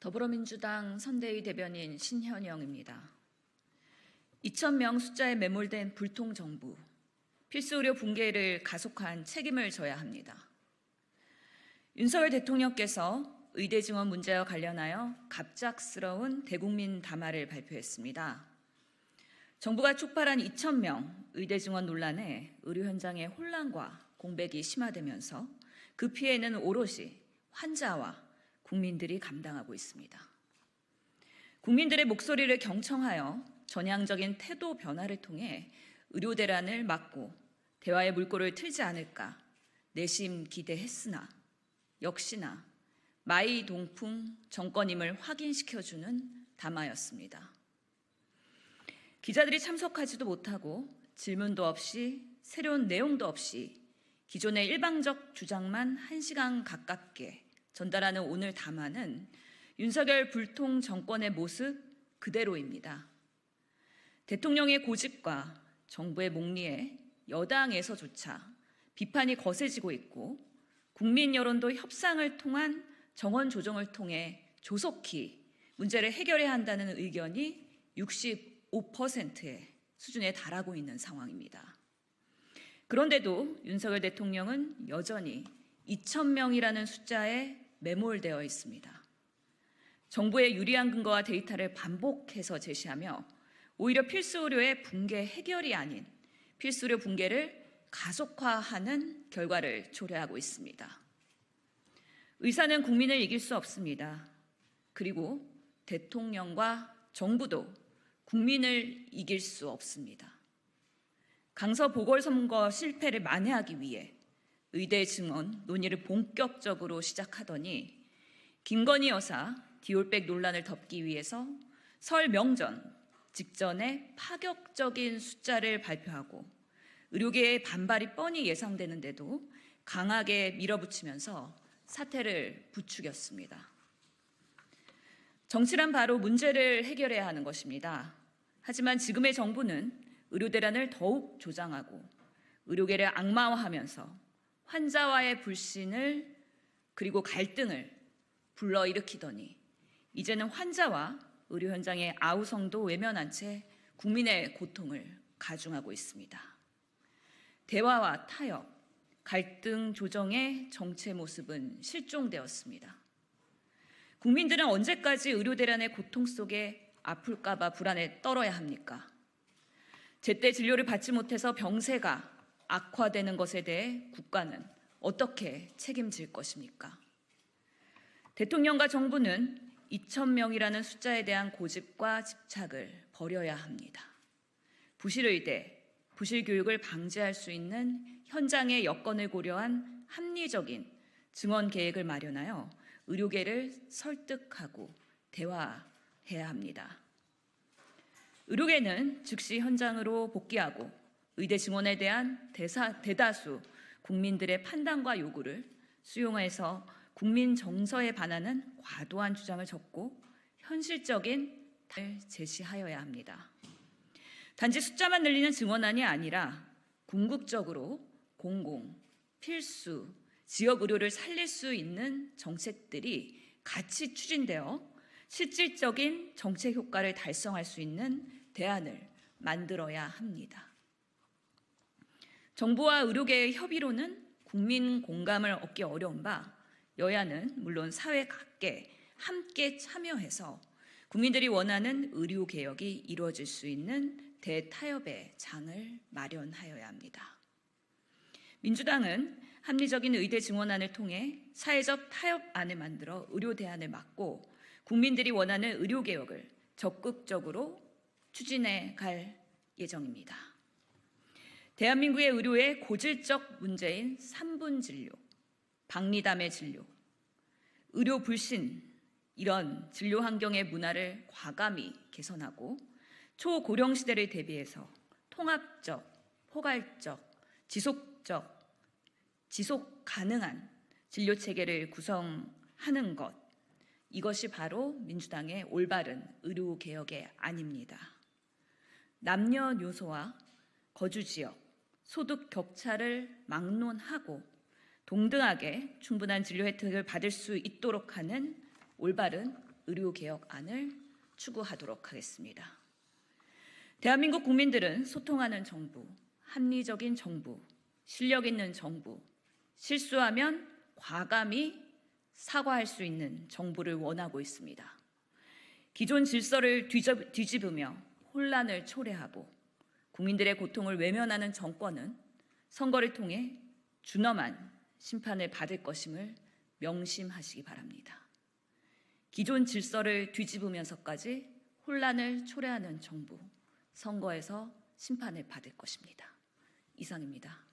더불어민주당 선대위 대변인 신현영입니다. 2,000명 숫자에 매몰된 불통정부, 필수의료 붕괴를 가속화한 책임을 져야 합니다. 윤석열 대통령께서 의대 증원 문제와 관련하여 갑작스러운 대국민 담화를 발표했습니다. 정부가 촉발한 2,000명 의대 증원 논란에 의료 현장의 혼란과 공백이 심화되면서 그 피해는 오롯이 환자와 국민들이 감당하고 있습니다. 국민들의 목소리를 경청하여 전향적인 태도 변화를 통해 의료 대란을 막고 대화의 물꼬를 틀지 않을까 내심 기대했으나 역시나 마이 동풍 정권임을 확인시켜주는 담화였습니다. 기자들이 참석하지도 못하고 질문도 없이 새로운 내용도 없이 기존의 일방적 주장만 1시간 가깝게 전달하는 오늘 담화는 윤석열 불통 정권의 모습 그대로입니다. 대통령의 고집과 정부의 목리에 여당에서조차 비판이 거세지고 있고 국민 여론도 협상을 통한 정원 조정을 통해 조속히 문제를 해결해야 한다는 의견이 65%의 수준에 달하고 있는 상황입니다. 그런데도 윤석열 대통령은 여전히 2,000명이라는 숫자에 매몰되어 있습니다. 정부의 유리한 근거와 데이터를 반복해서 제시하며 오히려 필수의료의 붕괴 해결이 아닌 필수의료 붕괴를 가속화하는 결과를 초래하고 있습니다. 의사는 국민을 이길 수 없습니다. 그리고 대통령과 정부도 국민을 이길 수 없습니다. 강서 보궐선거 실패를 만회하기 위해 의대 증원 논의를 본격적으로 시작하더니 김건희 여사 디올백 논란을 덮기 위해서 설 명전 직전에 파격적인 숫자를 발표하고 의료계의 반발이 뻔히 예상되는데도 강하게 밀어붙이면서 사태를 부추겼습니다. 정치란 바로 문제를 해결해야 하는 것입니다. 하지만 지금의 정부는 의료 대란을 더욱 조장하고 의료계를 악마화하면서 환자와의 불신을 그리고 갈등을 불러일으키더니 이제는 환자와 의료 현장의 아우성도 외면한 채 국민의 고통을 가중하고 있습니다. 대화와 타협, 갈등 조정의 정체 모습은 실종되었습니다. 국민들은 언제까지 의료 대란의 고통 속에 아플까 봐 불안에 떨어야 합니까? 제때 진료를 받지 못해서 병세가 악화되는 것에 대해 국가는 어떻게 책임질 것입니까? 대통령과 정부는 2,000명이라는 숫자에 대한 고집과 집착을 버려야 합니다. 부실의대, 부실교육을 방지할 수 있는 현장의 여건을 고려한 합리적인 증원 계획을 마련하여 의료계를 설득하고 대화해야 합니다. 의료계는 즉시 현장으로 복귀하고 의대 증원에 대한 대다수 국민들의 판단과 요구를 수용해서 국민 정서에 반하는 과도한 주장을 접고 현실적인 답을 제시하여야 합니다. 단지 숫자만 늘리는 증원안이 아니라 궁극적으로 공공, 필수, 지역 의료를 살릴 수 있는 정책들이 같이 추진되어 실질적인 정책 효과를 달성할 수 있는 대안을 만들어야 합니다. 정부와 의료계의 협의로는 국민 공감을 얻기 어려운 바 여야는 물론 사회 각계 함께 참여해서 국민들이 원하는 의료개혁이 이루어질 수 있는 대타협의 장을 마련하여야 합니다. 민주당은 합리적인 의대 증원안을 통해 사회적 타협안을 만들어 의료 대안을 막고 국민들이 원하는 의료개혁을 적극적으로 추진해 갈 예정입니다. 대한민국의 의료의 고질적 문제인 3분 진료, 박리담의 진료, 의료 불신 이런 진료 환경의 문화를 과감히 개선하고 초고령 시대를 대비해서 통합적, 포괄적, 지속 가능한 진료 체계를 구성하는 것, 이것이 바로 민주당의 올바른 의료 개혁의 안입니다. 남녀노소와 거주 지역, 소득 격차를 막론하고 동등하게 충분한 진료 혜택을 받을 수 있도록 하는 올바른 의료개혁안을 추구하도록 하겠습니다. 대한민국 국민들은 소통하는 정부, 합리적인 정부, 실력 있는 정부, 실수하면 과감히 사과할 수 있는 정부를 원하고 있습니다. 기존 질서를 뒤집으며 혼란을 초래하고 국민들의 고통을 외면하는 정권은 선거를 통해 준엄한 심판을 받을 것임을 명심하시기 바랍니다. 기존 질서를 뒤집으면서까지 혼란을 초래하는 정부, 선거에서 심판을 받을 것입니다. 이상입니다.